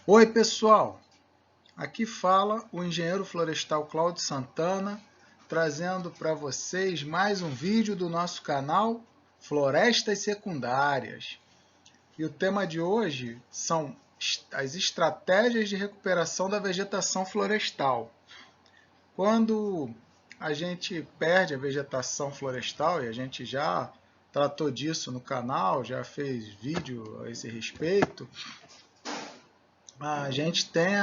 Oi pessoal, aqui fala o engenheiro florestal Cláudio Santana, trazendo para vocês mais um vídeo do nosso canal Florestas Secundárias. E o tema de hoje são as estratégias de recuperação da vegetação florestal. Quando a gente perde a vegetação florestal, e a gente já tratou disso no canal, já fez vídeo a esse respeito, a gente tem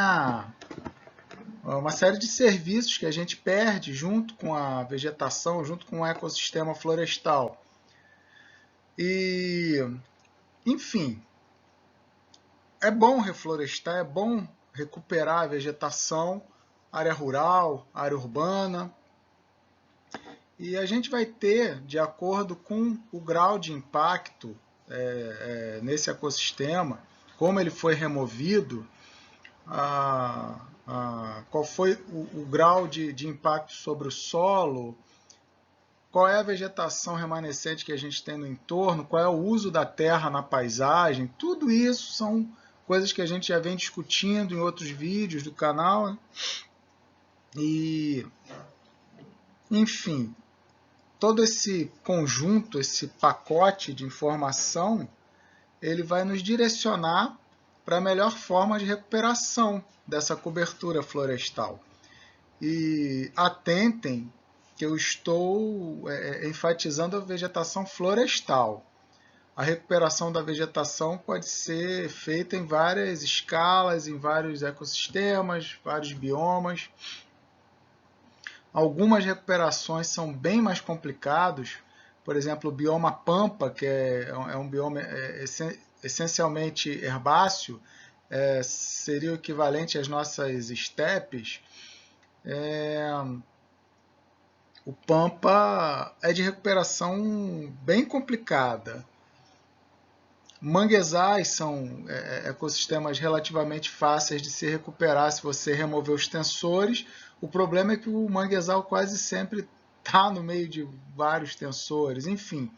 uma série de serviços que a gente perde junto com a vegetação, junto com o ecossistema florestal. E, enfim, é bom reflorestar, é bom recuperar a vegetação, área rural, área urbana. E a gente vai ter, de acordo com o grau de impacto nesse ecossistema, como ele foi removido, qual foi o grau de impacto sobre o solo, qual é a vegetação remanescente que a gente tem no entorno, qual é o uso da terra na paisagem. Tudo isso são coisas que a gente já vem discutindo em outros vídeos do canal. E, enfim, todo esse conjunto, esse pacote de informação, ele vai nos direcionar para a melhor forma de recuperação dessa cobertura florestal. E atentem que eu estou enfatizando a vegetação florestal. A recuperação da vegetação pode ser feita em várias escalas, em vários ecossistemas, vários biomas. Algumas recuperações são bem mais complicadas. Por exemplo, o bioma Pampa, que é um bioma essencialmente herbáceo, seria o equivalente às nossas estepes. O Pampa é de recuperação bem complicada. Manguezais são ecossistemas relativamente fáceis de se recuperar se você remover os tensores. O problema é que o manguezal quase sempre está no meio de vários tensores. Enfim,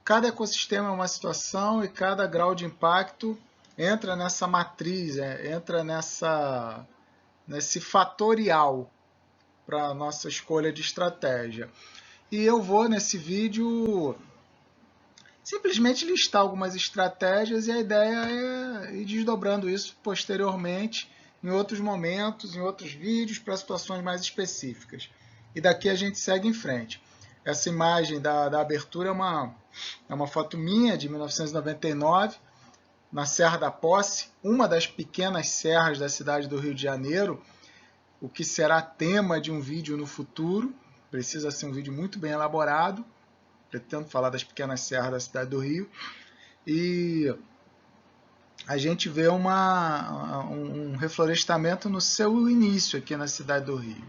cada ecossistema é uma situação e cada grau de impacto entra nessa matriz, entra nesse fatorial para a nossa escolha de estratégia. E eu vou, nesse vídeo, simplesmente listar algumas estratégias e a ideia é ir desdobrando isso posteriormente em outros momentos, em outros vídeos, para situações mais específicas. E daqui a gente segue em frente. Essa imagem da abertura é uma foto minha de 1999, na Serra da Posse, uma das pequenas serras da cidade do Rio de Janeiro, o que será tema de um vídeo no futuro. Precisa ser um vídeo muito bem elaborado. Pretendo falar das pequenas serras da cidade do Rio. E a gente vê um reflorestamento no seu início aqui na cidade do Rio,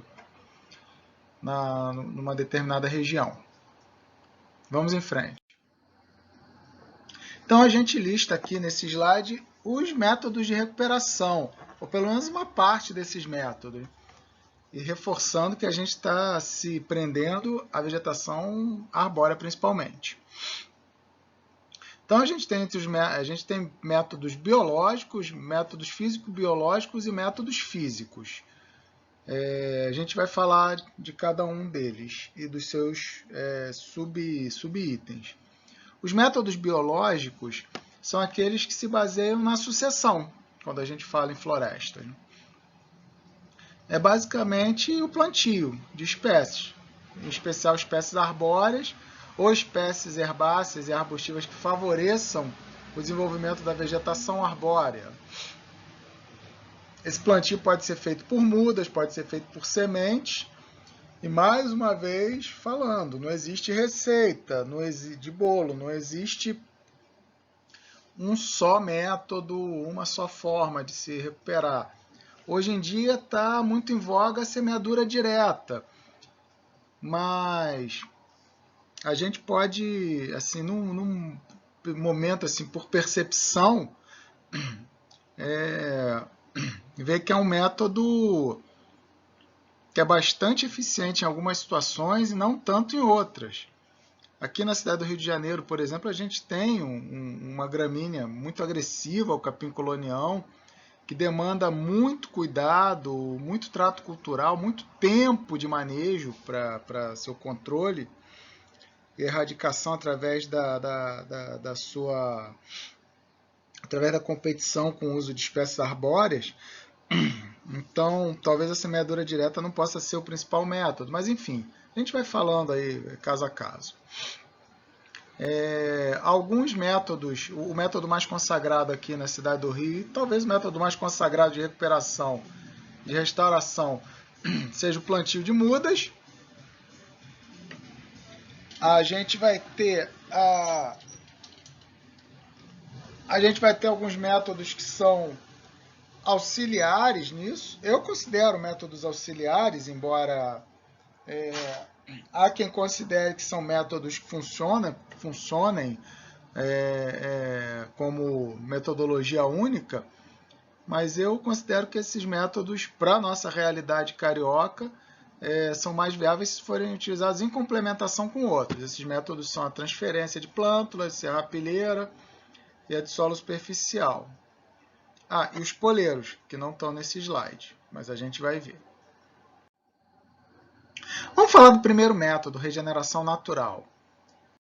numa determinada região. Vamos em frente. Então a gente lista aqui nesse slide os métodos de recuperação, ou pelo menos uma parte desses métodos. E reforçando que a gente está se prendendo à vegetação arbórea principalmente. Então a gente tem métodos biológicos, métodos físico-biológicos e métodos físicos. A gente vai falar de cada um deles e dos seus subitens. Os métodos biológicos são aqueles que se baseiam na sucessão, quando a gente fala em floresta. É basicamente o plantio de espécies, em especial espécies arbóreas ou espécies herbáceas e arbustivas que favoreçam o desenvolvimento da vegetação arbórea. Esse plantio pode ser feito por mudas, pode ser feito por sementes. E mais uma vez falando, não existe receita de bolo, não existe um só método, uma só forma de se recuperar. Hoje em dia está muito em voga a semeadura direta, mas a gente pode, assim, num momento, assim, por percepção, ver que é um método que é bastante eficiente em algumas situações e não tanto em outras. Aqui na cidade do Rio de Janeiro, por exemplo, a gente tem uma gramínea muito agressiva, o capim colonião, que demanda muito cuidado, muito trato cultural, muito tempo de manejo para seu controle e erradicação através através da competição com o uso de espécies arbóreas. Então, talvez a semeadura direta não possa ser o principal método, mas enfim, a gente vai falando aí caso a caso. Alguns métodos, o método mais consagrado aqui na cidade do Rio, e talvez o método mais consagrado de recuperação, de restauração, seja o plantio de mudas. A gente vai ter alguns métodos que são auxiliares nisso. Eu considero métodos auxiliares, embora há quem considere que são métodos que funcionem como metodologia única, mas eu considero que esses métodos, para a nossa realidade carioca, são mais viáveis se forem utilizados em complementação com outros. Esses métodos são a transferência de plântulas, serrapilheira e a de solo superficial. E os poleiros, que não estão nesse slide, mas a gente vai ver. Vamos falar do primeiro método, regeneração natural.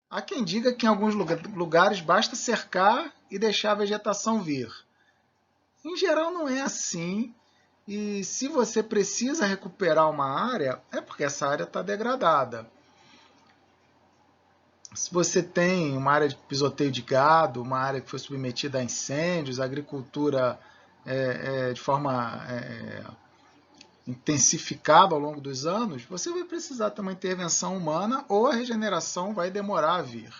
Há quem diga que em alguns lugares basta cercar e deixar a vegetação vir. Em geral não é assim, e se você precisa recuperar uma área, é porque essa área está degradada. Se você tem uma área de pisoteio de gado, uma área que foi submetida a incêndios, agricultura de forma intensificada ao longo dos anos, você vai precisar ter uma intervenção humana ou a regeneração vai demorar a vir.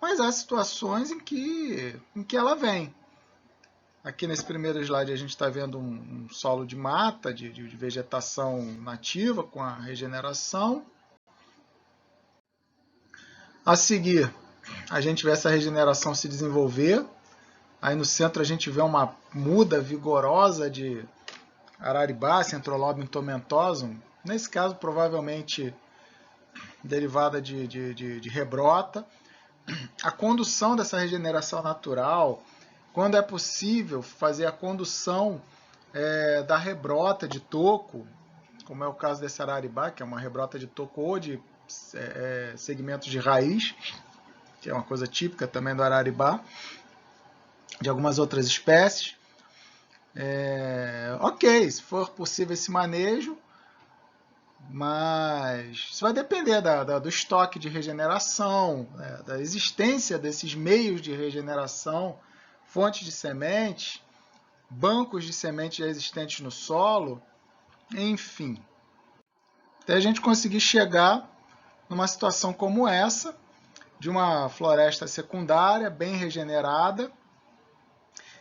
Mas há situações em que ela vem. Aqui nesse primeiro slide a gente está vendo um solo de mata, de vegetação nativa com a regeneração. A seguir, a gente vê essa regeneração se desenvolver. Aí no centro a gente vê uma muda vigorosa de Araribá, Centrolobum tomentosum. Nesse caso, provavelmente derivada de rebrota. A condução dessa regeneração natural, quando é possível fazer a condução da rebrota de toco, como é o caso desse Araribá, que é uma rebrota de toco ou de segmentos de raiz, que é uma coisa típica também do Araribá, de algumas outras espécies. Ok, se for possível esse manejo, mas isso vai depender do estoque de regeneração, da existência desses meios de regeneração, fontes de sementes, bancos de sementes já existentes no solo, enfim. Até a gente conseguir chegar numa situação como essa, de uma floresta secundária bem regenerada.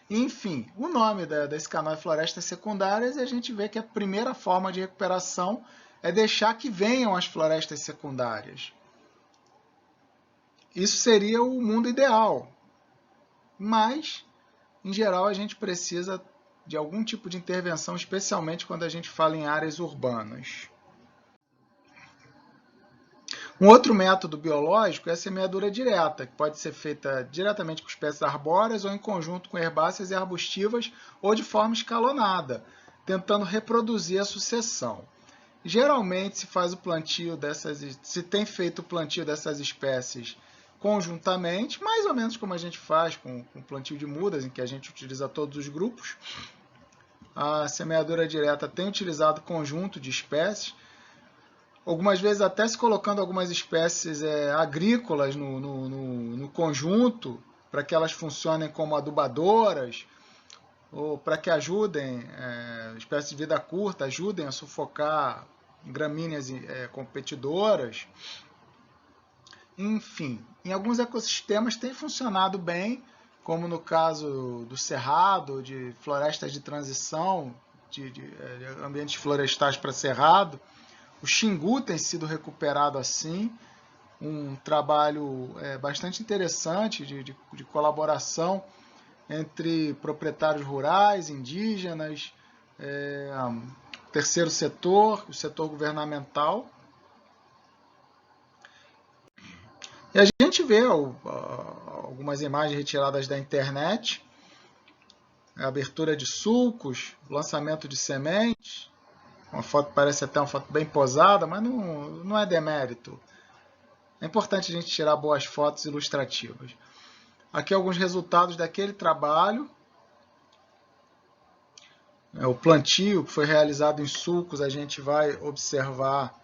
Enfim, o nome desse canal é Florestas Secundárias e a gente vê que a primeira forma de recuperação é deixar que venham as florestas secundárias. Isso seria o mundo ideal, mas, em geral, a gente precisa de algum tipo de intervenção, especialmente quando a gente fala em áreas urbanas. Um outro método biológico é a semeadura direta, que pode ser feita diretamente com espécies arbóreas ou em conjunto com herbáceas e arbustivas ou de forma escalonada, tentando reproduzir a sucessão. Geralmente se tem feito o plantio dessas espécies conjuntamente, mais ou menos como a gente faz com o plantio de mudas, em que a gente utiliza todos os grupos. A semeadura direta tem utilizado conjunto de espécies, algumas vezes até se colocando algumas espécies agrícolas no conjunto, para que elas funcionem como adubadoras, ou para que ajudem, espécies de vida curta, ajudem a sufocar gramíneas competidoras. Enfim, em alguns ecossistemas tem funcionado bem, como no caso do cerrado, de florestas de transição, de ambientes florestais para cerrado. O Xingu tem sido recuperado assim, um trabalho bastante interessante de colaboração entre proprietários rurais, indígenas, terceiro setor, o setor governamental. E a gente vê algumas imagens retiradas da internet, a abertura de sulcos, lançamento de sementes. Uma foto parece até uma foto bem posada, mas não é demérito. É importante a gente tirar boas fotos ilustrativas. Aqui alguns resultados daquele trabalho. O plantio que foi realizado em sulcos, a gente vai observar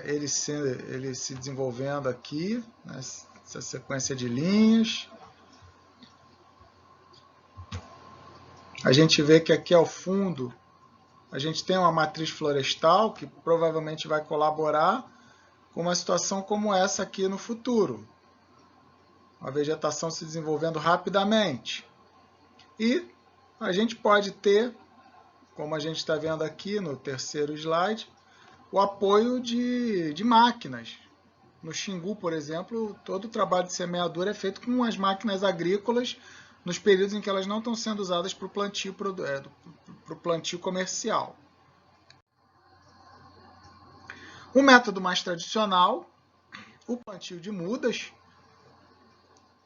ele se desenvolvendo aqui, nessa sequência de linhas. A gente vê que aqui ao fundo a gente tem uma matriz florestal que provavelmente vai colaborar com uma situação como essa aqui no futuro. A vegetação se desenvolvendo rapidamente. E a gente pode ter, como a gente está vendo aqui no terceiro slide, o apoio de máquinas. No Xingu, por exemplo, todo o trabalho de semeadura é feito com as máquinas agrícolas nos períodos em que elas não estão sendo usadas para o plantio comercial. O método mais tradicional, o plantio de mudas.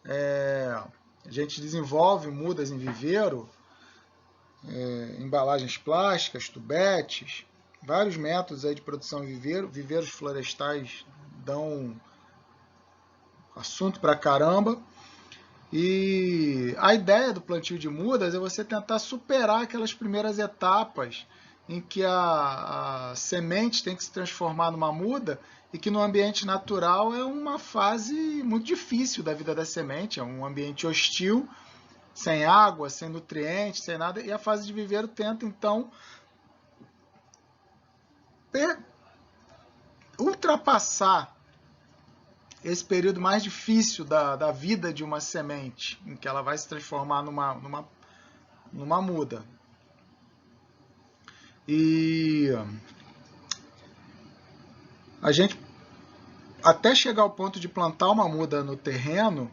A gente desenvolve mudas em viveiro, embalagens plásticas, tubetes, vários métodos aí de produção de viveiro. Viveiros florestais dão assunto pra caramba. E a ideia do plantio de mudas é você tentar superar aquelas primeiras etapas em que a semente tem que se transformar numa muda e que no ambiente natural é uma fase muito difícil da vida da semente, é um ambiente hostil, sem água, sem nutrientes, sem nada, e a fase de viveiro tenta então ultrapassar esse período mais difícil da vida de uma semente, em que ela vai se transformar numa muda. E a gente, até chegar ao ponto de plantar uma muda no terreno,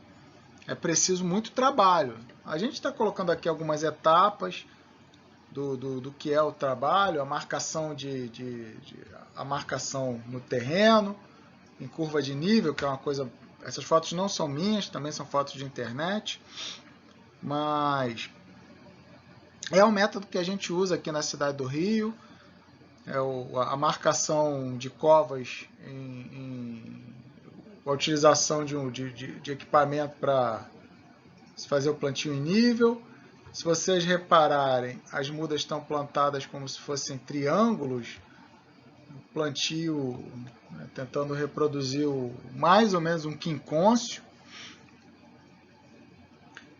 é preciso muito trabalho. A gente está colocando aqui algumas etapas do que é o trabalho, a marcação a marcação no terreno, em curva de nível, que é uma coisa... Essas fotos não são minhas, também são fotos de internet, mas é um método que a gente usa aqui na cidade do Rio, a marcação de covas com a utilização de equipamento para se fazer o plantio em nível. Se vocês repararem, as mudas estão plantadas como se fossem triângulos, plantio, tentando reproduzir mais ou menos um quincôncio.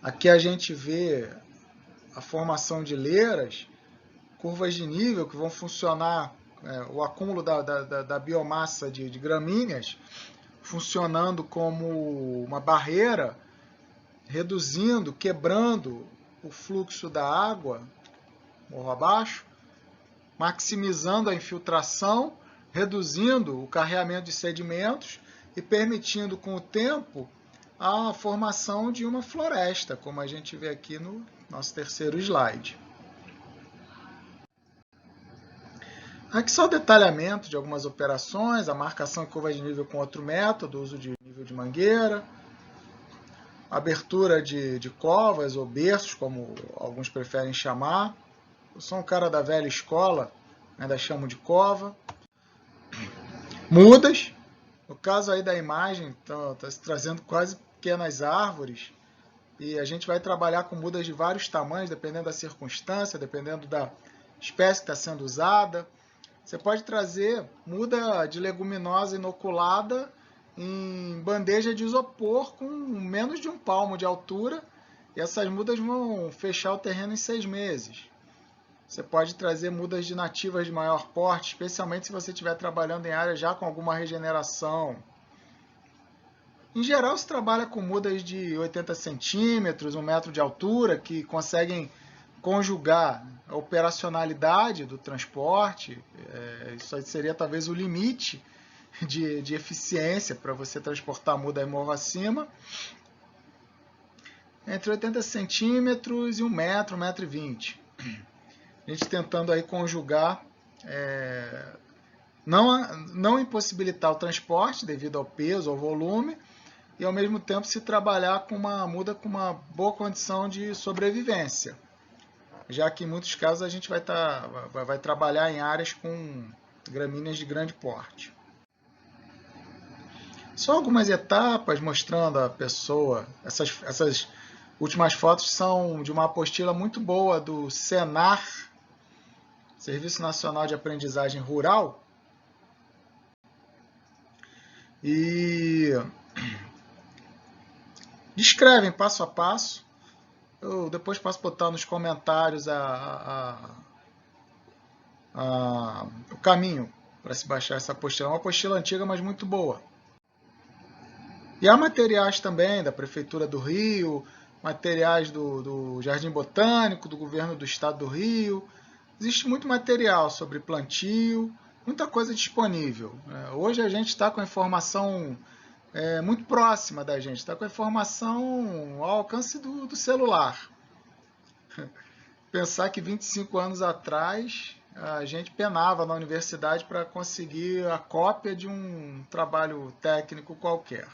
Aqui a gente vê a formação de leiras, curvas de nível que vão funcionar, o acúmulo da biomassa de gramíneas, funcionando como uma barreira, reduzindo, quebrando o fluxo da água morro abaixo, maximizando a infiltração, reduzindo o carreamento de sedimentos e permitindo com o tempo a formação de uma floresta, como a gente vê aqui no nosso terceiro slide. Aqui só o detalhamento de algumas operações, a marcação em curva de nível com outro método, o uso de nível de mangueira, abertura de covas ou berços, como alguns preferem chamar. Eu sou um cara da velha escola, ainda chamo de cova. Mudas, no caso aí da imagem, está se trazendo quase pequenas árvores, e a gente vai trabalhar com mudas de vários tamanhos, dependendo da circunstância, dependendo da espécie que está sendo usada. Você pode trazer muda de leguminosa inoculada em bandeja de isopor com menos de 1 palmo de altura, e essas mudas vão fechar o terreno em 6 meses. Você pode trazer mudas de nativas de maior porte, especialmente se você estiver trabalhando em área já com alguma regeneração. Em geral, se trabalha com mudas de 80 centímetros, 1 metro de altura, que conseguem conjugar a operacionalidade do transporte. Isso aí seria talvez o limite de eficiência para você transportar a muda e morro acima. Entre 80 centímetros e 1 metro, 1,20 metro. A gente tentando aí conjugar, não impossibilitar o transporte devido ao peso, ao volume, e ao mesmo tempo se trabalhar com uma muda com uma boa condição de sobrevivência, já que em muitos casos a gente vai trabalhar em áreas com gramíneas de grande porte. Só algumas etapas mostrando a pessoa. Essas últimas fotos são de uma apostila muito boa do Senar, Serviço Nacional de Aprendizagem Rural, e descrevem passo a passo. Eu depois posso botar nos comentários o caminho para se baixar essa apostila. É uma apostila antiga, mas muito boa. E há materiais também da Prefeitura do Rio, materiais do Jardim Botânico, do Governo do Estado do Rio. Existe muito material sobre plantio, muita coisa disponível. Hoje a gente está com a informação muito próxima da gente, está com a informação ao alcance do celular. Pensar que 25 anos atrás a gente penava na universidade para conseguir a cópia de um trabalho técnico qualquer.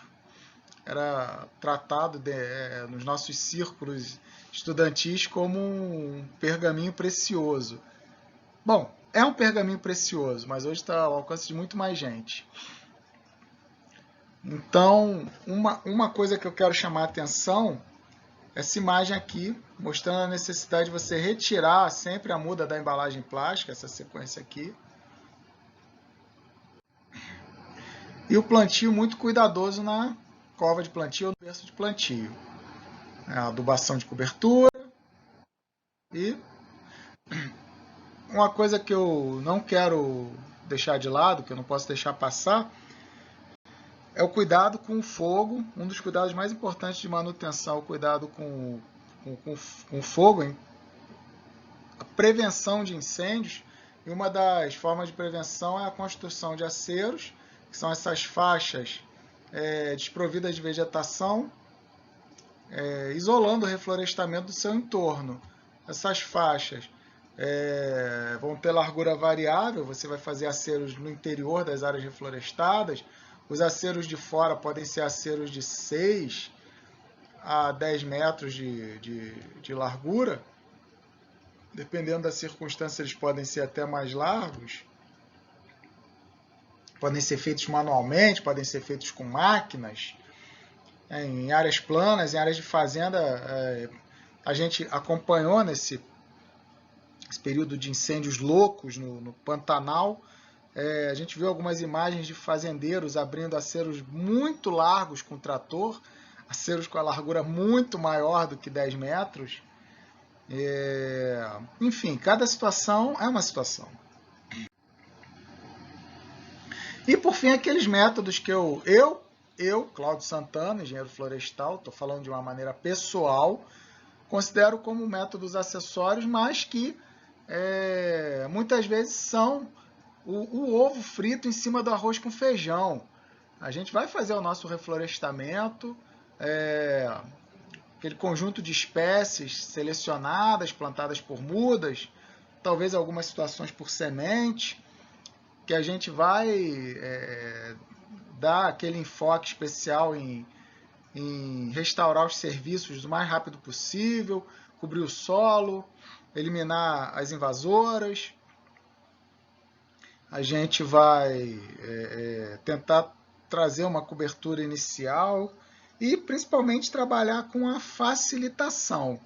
Era tratado nos nossos círculos estudantis como um pergaminho precioso. Bom, é um pergaminho precioso, mas hoje está ao alcance de muito mais gente. Então, uma coisa que eu quero chamar a atenção, essa imagem aqui, mostrando a necessidade de você retirar sempre a muda da embalagem plástica, essa sequência aqui. E o plantio muito cuidadoso na cova de plantio ou no berço de plantio. A adubação de cobertura. E uma coisa que eu não quero deixar de lado, que eu não posso deixar passar, é o cuidado com o fogo. Um dos cuidados mais importantes de manutenção é o cuidado com o fogo, hein? A prevenção de incêndios. E uma das formas de prevenção é a construção de aceros, que são essas faixas desprovidas de vegetação, isolando o reflorestamento do seu entorno. Essas faixas vão ter largura variável, você vai fazer aceros no interior das áreas reflorestadas. Os aceros de fora podem ser aceros de 6 a 10 metros de largura. Dependendo da circunstância, eles podem ser até mais largos. Podem ser feitos manualmente, podem ser feitos com máquinas. Em áreas planas, em áreas de fazenda, a gente acompanhou nesse período de incêndios loucos no Pantanal. A gente viu algumas imagens de fazendeiros abrindo aceros muito largos com trator, aceros com a largura muito maior do que 10 metros. Enfim, cada situação é uma situação. E por fim, aqueles métodos que eu Cláudio Santana, engenheiro florestal, estou falando de uma maneira pessoal, considero como métodos acessórios, mas que muitas vezes são o ovo frito em cima do arroz com feijão. A gente vai fazer o nosso reflorestamento, aquele conjunto de espécies selecionadas, plantadas por mudas, talvez algumas situações por semente, que a gente vai dar aquele enfoque especial em restaurar os serviços o mais rápido possível, cobrir o solo, eliminar as invasoras. A gente vai tentar trazer uma cobertura inicial e principalmente trabalhar com a facilitação.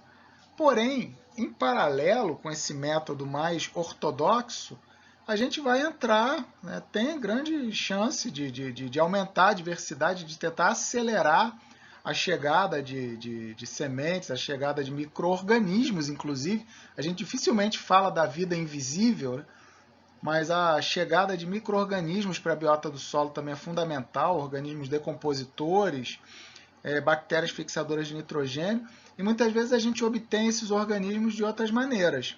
Porém, em paralelo com esse método mais ortodoxo, a gente vai entrar, tem grande chance de aumentar a diversidade, de tentar acelerar a chegada de sementes, a chegada de micro-organismos, inclusive. A gente dificilmente fala da vida invisível, né? Mas a chegada de micro-organismos para a biota do solo também é fundamental, organismos decompositores, bactérias fixadoras de nitrogênio, e muitas vezes a gente obtém esses organismos de outras maneiras.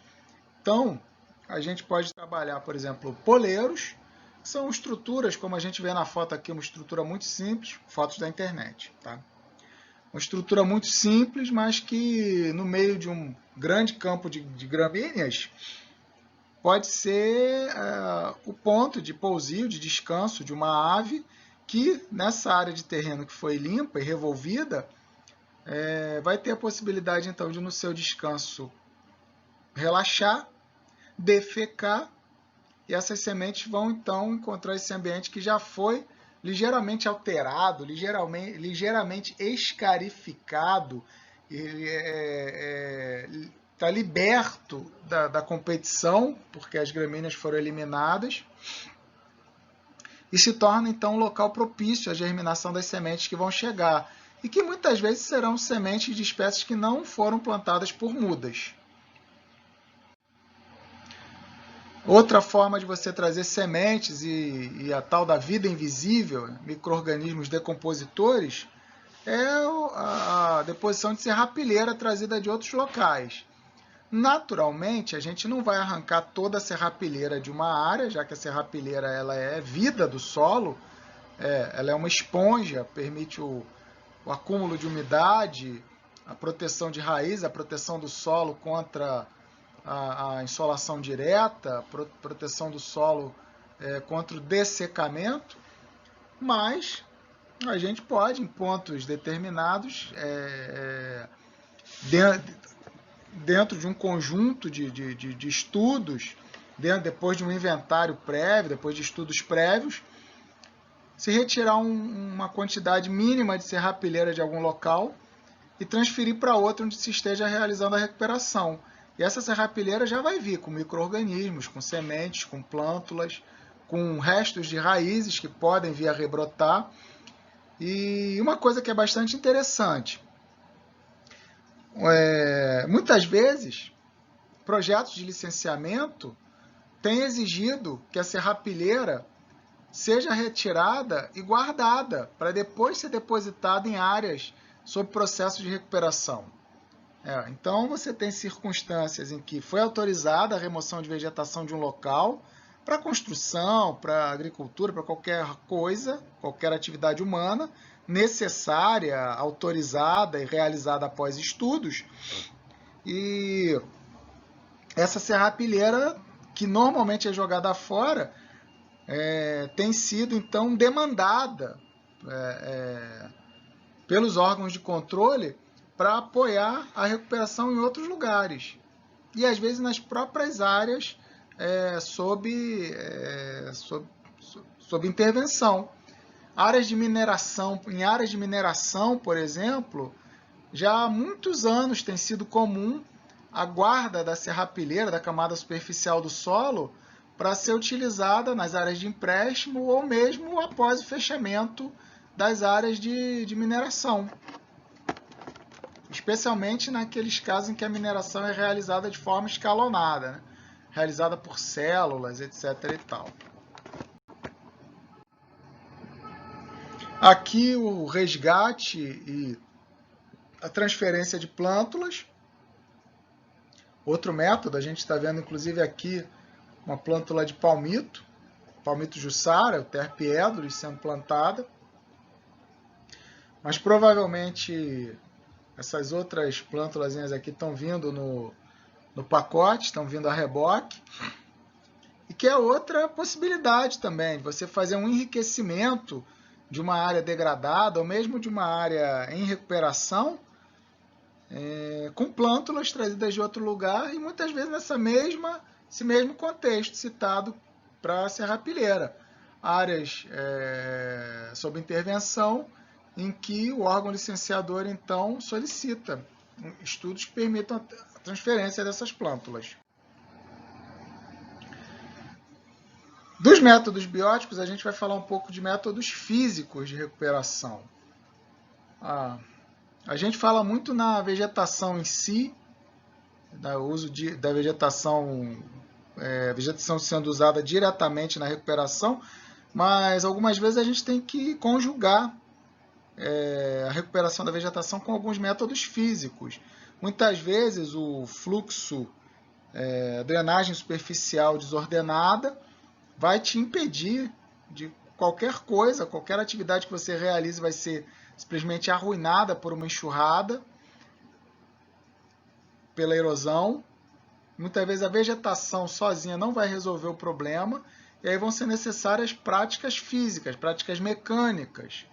Então, a gente pode trabalhar, por exemplo, poleiros, que são estruturas, como a gente vê na foto aqui, uma estrutura muito simples, fotos da internet, tá? Uma estrutura muito simples, mas que no meio de um grande campo de gramíneas pode ser o ponto de pousio, de descanso de uma ave que nessa área de terreno que foi limpa e revolvida, vai ter a possibilidade então de no seu descanso relaxar, defecar, e essas sementes vão então encontrar esse ambiente que já foi ligeiramente alterado, ligeiramente escarificado, está liberto da competição, porque as gramíneas foram eliminadas, e se torna então um local propício à germinação das sementes que vão chegar, e que muitas vezes serão sementes de espécies que não foram plantadas por mudas. Outra forma de você trazer sementes e a tal da vida invisível, micro-organismos decompositores, é a deposição de serrapilheira trazida de outros locais. Naturalmente, a gente não vai arrancar toda a serrapilheira de uma área, já que a serrapilheira ela é vida do solo, ela é uma esponja, permite o acúmulo de umidade, a proteção de raiz, a proteção do solo contra a insolação direta, proteção do solo contra o dessecamento, mas a gente pode, em pontos determinados, dentro de um conjunto de estudos, depois de um inventário prévio, depois de estudos prévios, se retirar uma quantidade mínima de serrapilheira de algum local e transferir para outro onde se esteja realizando a recuperação. E essa serrapilheira já vai vir com micro-organismos, com sementes, com plântulas, com restos de raízes que podem vir a rebrotar. E uma coisa que é bastante interessante, muitas vezes, projetos de licenciamento têm exigido que a serrapilheira seja retirada e guardada, para depois ser depositada em áreas sob processo de recuperação. Então, você tem circunstâncias em que foi autorizada a remoção de vegetação de um local para construção, para agricultura, para qualquer coisa, qualquer atividade humana, necessária, autorizada e realizada após estudos. E essa serrapilheira, que normalmente é jogada fora, tem sido, então, demandada pelos órgãos de controle para apoiar a recuperação em outros lugares. E, às vezes, nas próprias áreas sob intervenção. Em áreas de mineração, por exemplo, já há muitos anos tem sido comum a guarda da serrapilheira, da camada superficial do solo, para ser utilizada nas áreas de empréstimo ou mesmo após o fechamento das áreas de mineração. Especialmente naqueles casos em que a mineração é realizada de forma escalonada, né? Realizada por células, etc. e tal. Aqui o resgate e a transferência de plântulas. Outro método, a gente está vendo inclusive aqui uma plântula de palmito jussara, o terpiedros, sendo plantada. Mas provavelmente essas outras plântulas aqui estão vindo no pacote, estão vindo a reboque. E que é outra possibilidade também, de você fazer um enriquecimento de uma área degradada, ou mesmo de uma área em recuperação, com plântulas trazidas de outro lugar, e muitas vezes esse mesmo contexto citado para a serrapilheira. Áreas sob intervenção, em que o órgão licenciador, então, solicita estudos que permitam a transferência dessas plântulas. Dos métodos bióticos, a gente vai falar um pouco de métodos físicos de recuperação. A gente fala muito na vegetação em si, no uso da vegetação sendo usada diretamente na recuperação, mas algumas vezes a gente tem que conjugar a recuperação da vegetação com alguns métodos físicos. Muitas vezes o fluxo, drenagem superficial desordenada, vai te impedir de qualquer coisa, qualquer atividade que você realize vai ser simplesmente arruinada por uma enxurrada, pela erosão. Muitas vezes a vegetação sozinha não vai resolver o problema, E aí vão ser necessárias práticas físicas, práticas mecânicas.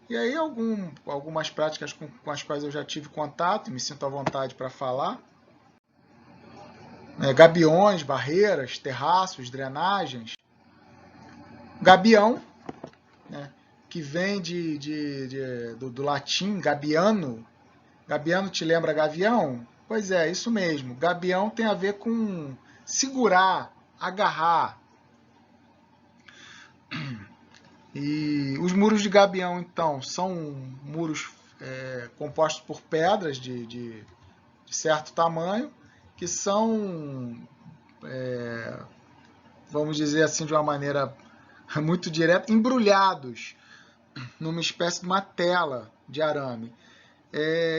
E aí algumas práticas com as quais eu já tive contato e me sinto à vontade para falar. Gabiões, barreiras, terraços, drenagens. Gabião, né, que vem do latim gabiano. Gabiano te lembra gavião? Pois é, isso mesmo. Gabião tem a ver com segurar, agarrar. E os muros de gabião, então, são muros compostos por pedras de certo tamanho, que são, vamos dizer assim de uma maneira muito direta, embrulhados numa espécie de uma tela de arame.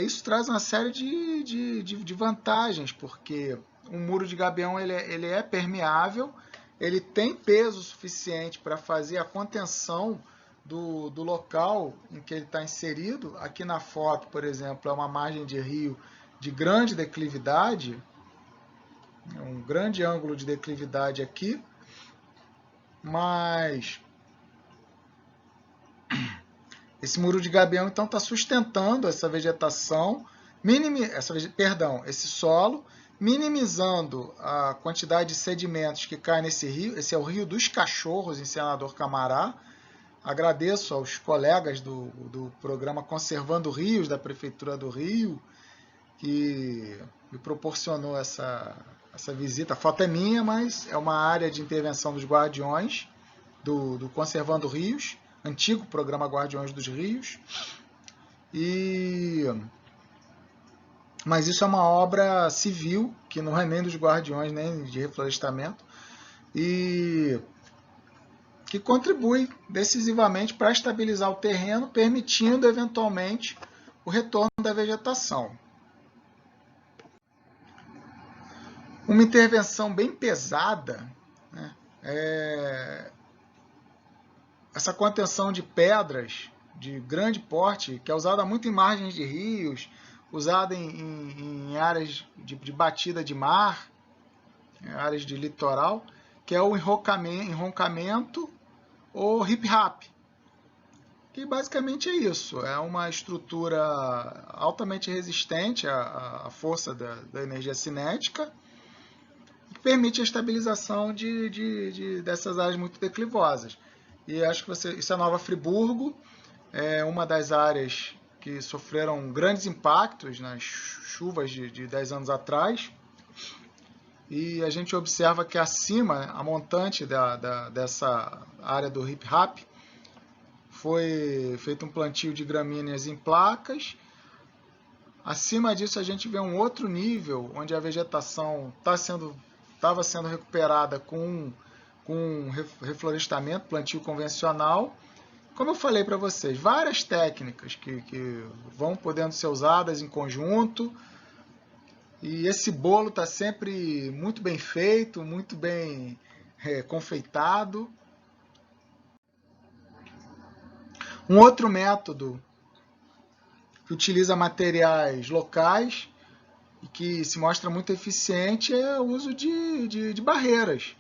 Isso traz uma série de vantagens, porque um muro de gabião ele é permeável, ele tem peso suficiente para fazer a contenção do local em que ele está inserido. Aqui na foto, por exemplo, é uma margem de rio de grande declividade, um grande ângulo de declividade aqui, mas esse muro de gabião então está sustentando essa vegetação, esse solo, minimizando a quantidade de sedimentos que cai nesse rio. Esse é o Rio dos Cachorros, em Senador Camará. Agradeço aos colegas do programa Conservando Rios, da Prefeitura do Rio, que me proporcionou essa visita. A foto é minha, mas é uma área de intervenção dos Guardiões, do Conservando Rios, antigo programa Guardiões dos Rios. Mas isso é uma obra civil, que não é nem dos Guardiões, nem de reflorestamento, e que contribui decisivamente para estabilizar o terreno, permitindo, eventualmente, o retorno da vegetação. Uma intervenção bem pesada, né, essa contenção de pedras de grande porte, que é usada muito em margens de rios, usada em áreas de batida de mar, áreas de litoral, que é o enroncamento ou hip-hop, que basicamente é isso, é uma estrutura altamente resistente à força da energia cinética, que permite a estabilização dessas áreas muito declivosas. E acho que isso é Nova Friburgo, é uma das áreas que sofreram grandes impactos nas chuvas de 10 anos atrás. E a gente observa que acima, a montante dessa área do hip hop, foi feito um plantio de gramíneas em placas. Acima disso a gente vê um outro nível, onde a vegetação estava sendo recuperada com reflorestamento, plantio convencional. Como eu falei para vocês, várias técnicas que vão podendo ser usadas em conjunto, e esse bolo está sempre muito bem feito, muito bem confeitado. Um outro método que utiliza materiais locais e que se mostra muito eficiente é o uso de barreiras.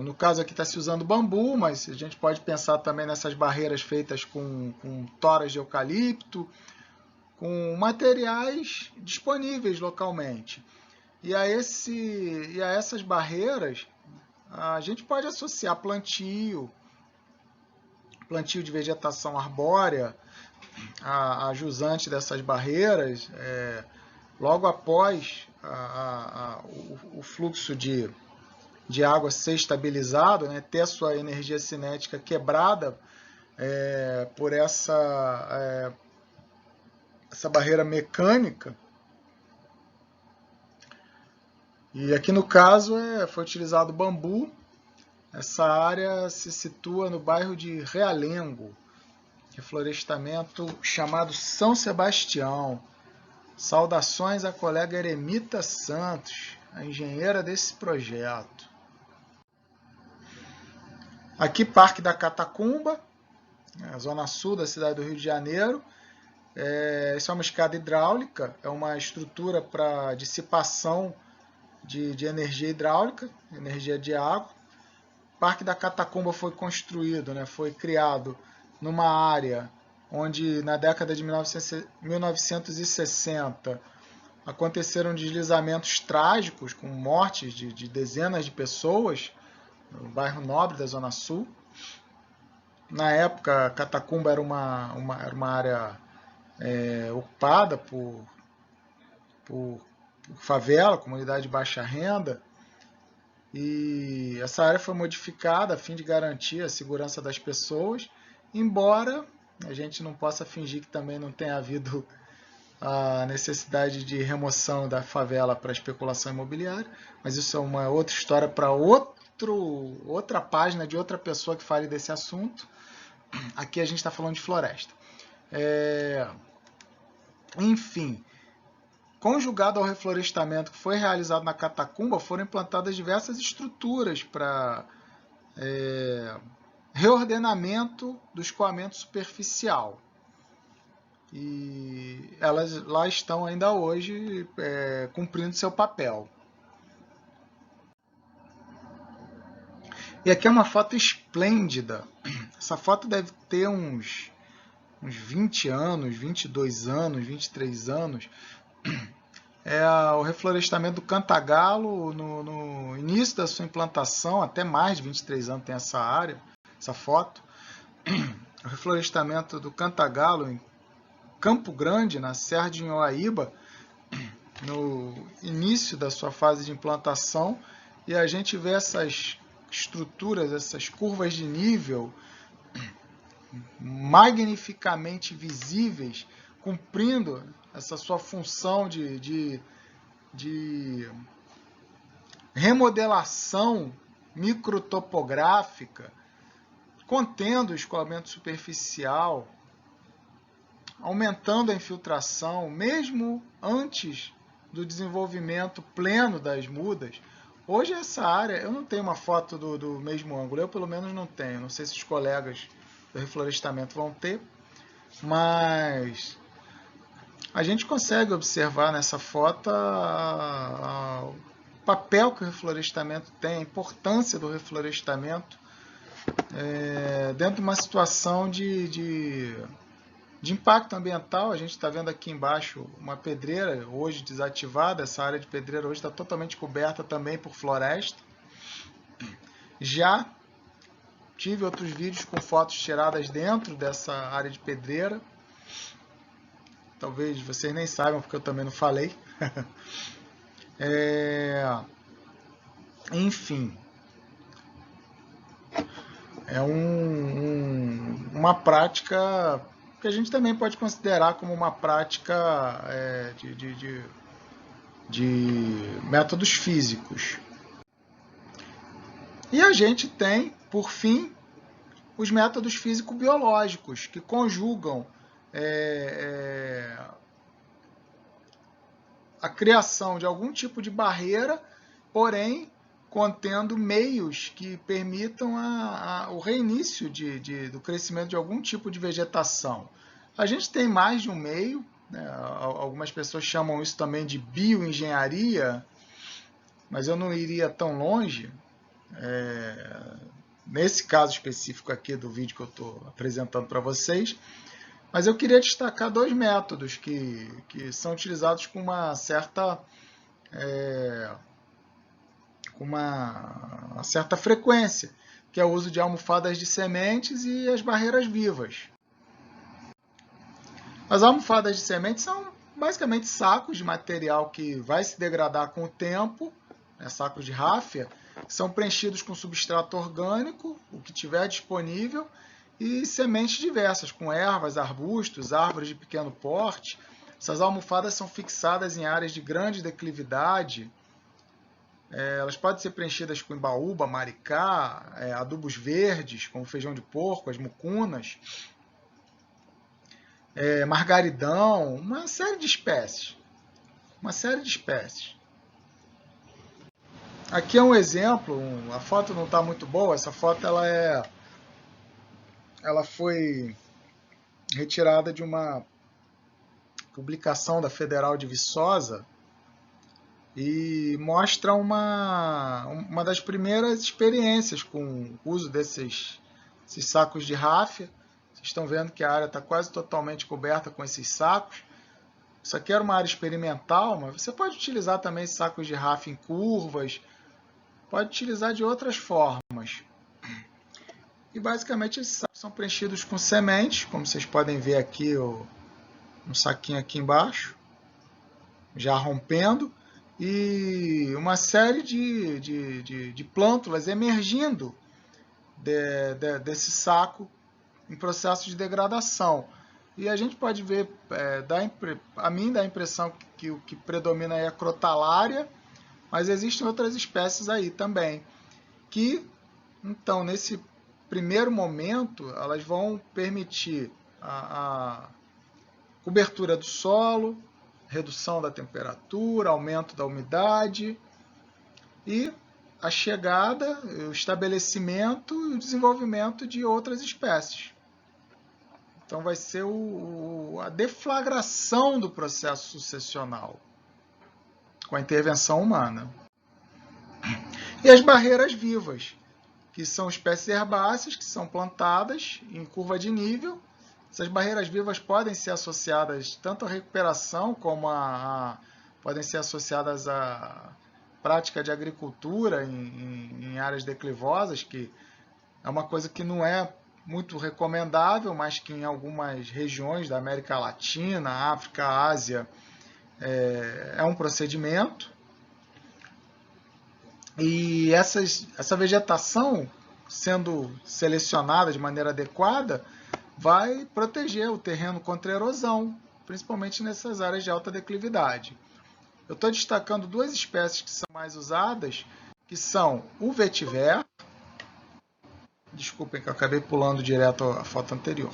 No caso aqui está se usando bambu, mas a gente pode pensar também nessas barreiras feitas com toras de eucalipto, com materiais disponíveis localmente. E a essas barreiras a gente pode associar plantio de vegetação arbórea, a jusante dessas barreiras, logo após o fluxo de água ser estabilizado, né, ter a sua energia cinética quebrada por essa barreira mecânica. E aqui no caso foi utilizado bambu. Essa área se situa no bairro de Realengo, reflorestamento chamado São Sebastião. Saudações à colega Eremita Santos, a engenheira desse projeto. Aqui, Parque da Catacumba, a zona sul da cidade do Rio de Janeiro. Isso é uma escada hidráulica, é uma estrutura para dissipação de energia hidráulica, energia de água. O Parque da Catacumba foi construído, né, foi criado numa área onde na década de 1960 aconteceram deslizamentos trágicos com mortes de dezenas de pessoas no bairro Nobre da Zona Sul. Na época, Catacumba era uma área ocupada por favela, comunidade de baixa renda, e essa área foi modificada a fim de garantir a segurança das pessoas, embora a gente não possa fingir que também não tenha havido a necessidade de remoção da favela para especulação imobiliária, mas isso é uma outra história para outra página de outra pessoa que fale desse assunto. Aqui a gente está falando de floresta. Enfim, conjugado ao reflorestamento que foi realizado na Catacumba, foram implantadas diversas estruturas para reordenamento do escoamento superficial. E elas lá estão ainda hoje cumprindo seu papel. E aqui é uma foto esplêndida. Essa foto deve ter uns 20 anos, 22 anos, 23 anos. É o reflorestamento do Cantagalo no início da sua implantação, até mais de 23 anos tem essa área, essa foto. O reflorestamento do Cantagalo em Campo Grande, na Serra de Inhoaíba, no início da sua fase de implantação, e a gente vê essas estruturas, essas curvas de nível magnificamente visíveis, cumprindo essa sua função de remodelação microtopográfica, contendo o escoamento superficial, aumentando a infiltração, mesmo antes do desenvolvimento pleno das mudas. Hoje essa área, eu não tenho uma foto do mesmo ângulo, eu pelo menos não tenho, não sei se os colegas do reflorestamento vão ter, mas a gente consegue observar nessa foto o papel que o reflorestamento tem, a importância do reflorestamento dentro de uma situação de impacto ambiental. A gente está vendo aqui embaixo uma pedreira, hoje desativada. Essa área de pedreira hoje está totalmente coberta também por floresta. Já tive outros vídeos com fotos tiradas dentro dessa área de pedreira. Talvez vocês nem saibam, porque eu também não falei. Enfim, é uma prática que a gente também pode considerar como uma prática de métodos físicos. E a gente tem, por fim, os métodos físico-biológicos, que conjugam a criação de algum tipo de barreira, porém contendo meios que permitam o reinício do crescimento de algum tipo de vegetação. A gente tem mais de um meio, né? Algumas pessoas chamam isso também de bioengenharia, mas eu não iria tão longe. Nesse caso específico aqui do vídeo que eu estou apresentando para vocês, mas eu queria destacar dois métodos que são utilizados com uma certa frequência, que é o uso de almofadas de sementes e as barreiras vivas. As almofadas de sementes são basicamente sacos de material que vai se degradar com o tempo, sacos de ráfia, são preenchidos com substrato orgânico, o que tiver disponível, e sementes diversas, com ervas, arbustos, árvores de pequeno porte. Essas almofadas são fixadas em áreas de grande declividade. Elas podem ser preenchidas com embaúba, maricá, adubos verdes, como feijão de porco, as mucunas, margaridão, uma série de espécies. Aqui é um exemplo, a foto não está muito boa, essa foto ela foi retirada de uma publicação da Federal de Viçosa, e mostra uma das primeiras experiências com o uso desses sacos de ráfia. Vocês estão vendo que a área está quase totalmente coberta com esses sacos. Isso aqui era uma área experimental, mas você pode utilizar também sacos de ráfia em curvas, pode utilizar de outras formas. E basicamente esses sacos são preenchidos com sementes, como vocês podem ver aqui, um saquinho aqui embaixo, já rompendo, e uma série de plântulas emergindo desse saco em processo de degradação. E a gente pode ver, a mim dá a impressão que o que predomina é a crotalária, mas existem outras espécies aí também, que, então, nesse primeiro momento, elas vão permitir a cobertura do solo, redução da temperatura, aumento da umidade e a chegada, o estabelecimento e o desenvolvimento de outras espécies. Então vai ser a deflagração do processo sucessional com a intervenção humana. E as barreiras vivas, que são espécies herbáceas que são plantadas em curva de nível. Essas barreiras vivas podem ser associadas tanto à recuperação como podem ser associadas à prática de agricultura em áreas declivosas, que é uma coisa que não é muito recomendável, mas que em algumas regiões da América Latina, África, Ásia, é um procedimento. E essa vegetação, sendo selecionada de maneira adequada, vai proteger o terreno contra a erosão, principalmente nessas áreas de alta declividade. Eu estou destacando duas espécies que são mais usadas, que são o vetiver. Desculpem que eu acabei pulando direto a foto anterior.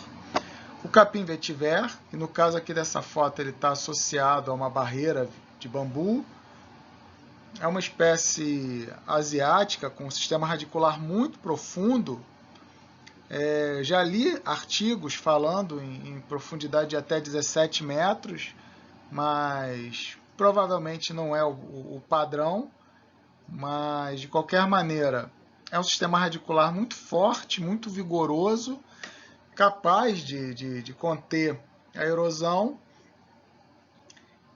O capim vetiver, que no caso aqui dessa foto ele está associado a uma barreira de bambu. É uma espécie asiática com um sistema radicular muito profundo. Já li artigos falando em profundidade de até 17 metros, mas provavelmente não é o padrão. Mas, de qualquer maneira, é um sistema radicular muito forte, muito vigoroso, capaz de conter a erosão.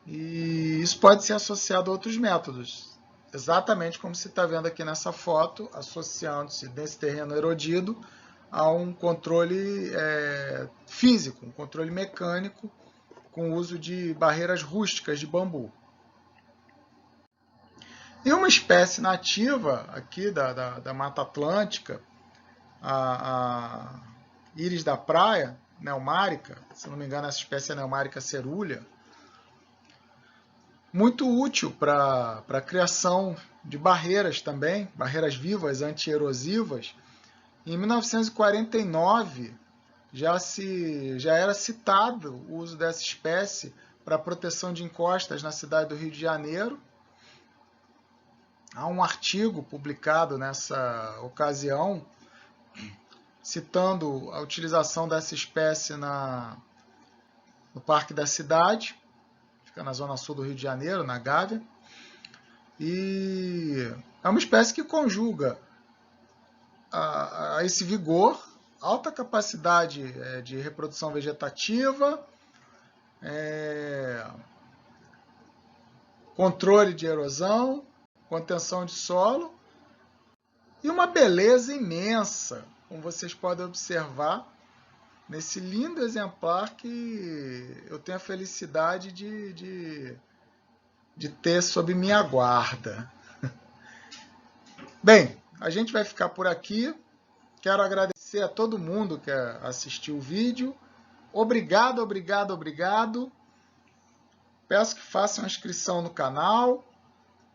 E isso pode ser associado a outros métodos, exatamente como você está vendo aqui nessa foto, associando-se nesse terreno erodido a um controle físico, um controle mecânico, com o uso de barreiras rústicas de bambu. E uma espécie nativa aqui da Mata Atlântica, a íris da praia, Neomárica, se não me engano essa espécie é Neomárica cerulea, muito útil para a criação de barreiras também, barreiras vivas anti-erosivas. Em 1949 já era citado o uso dessa espécie para a proteção de encostas na cidade do Rio de Janeiro. Há um artigo publicado nessa ocasião citando a utilização dessa espécie no Parque da Cidade, fica na zona sul do Rio de Janeiro, na Gávea, e é uma espécie que conjuga a esse vigor, alta capacidade de reprodução vegetativa, controle de erosão, contenção de solo e uma beleza imensa, como vocês podem observar nesse lindo exemplar que eu tenho a felicidade de ter sob minha guarda. Bem, a gente vai ficar por aqui. Quero agradecer a todo mundo que assistiu o vídeo. Obrigado, obrigado, obrigado. Peço que façam a inscrição no canal.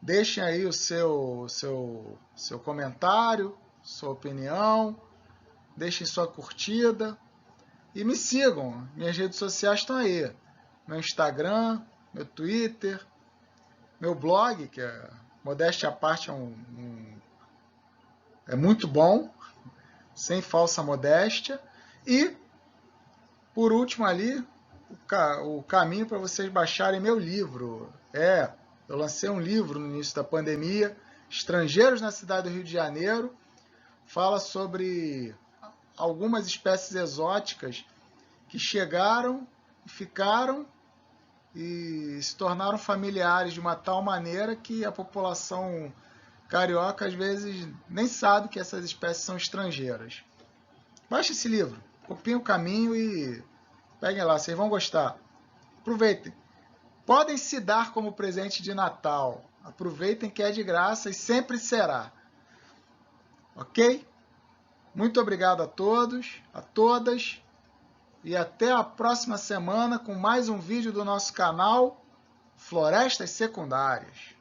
Deixem aí o seu comentário, sua opinião. Deixem sua curtida. E me sigam. Minhas redes sociais estão aí. Meu Instagram, meu Twitter, meu blog, que modéstia à parte é muito bom, sem falsa modéstia. E, por último ali, o caminho para vocês baixarem meu livro. Eu lancei um livro no início da pandemia, Estrangeiros na Cidade do Rio de Janeiro, fala sobre algumas espécies exóticas que chegaram, ficaram e se tornaram familiares de uma tal maneira que a população carioca às vezes nem sabe que essas espécies são estrangeiras. Baixe esse livro, copiem o caminho e peguem lá, vocês vão gostar. Aproveitem. Podem se dar como presente de Natal. Aproveitem que é de graça e sempre será. Ok? Muito obrigado a todos, a todas. E até a próxima semana com mais um vídeo do nosso canal Florestas Secundárias.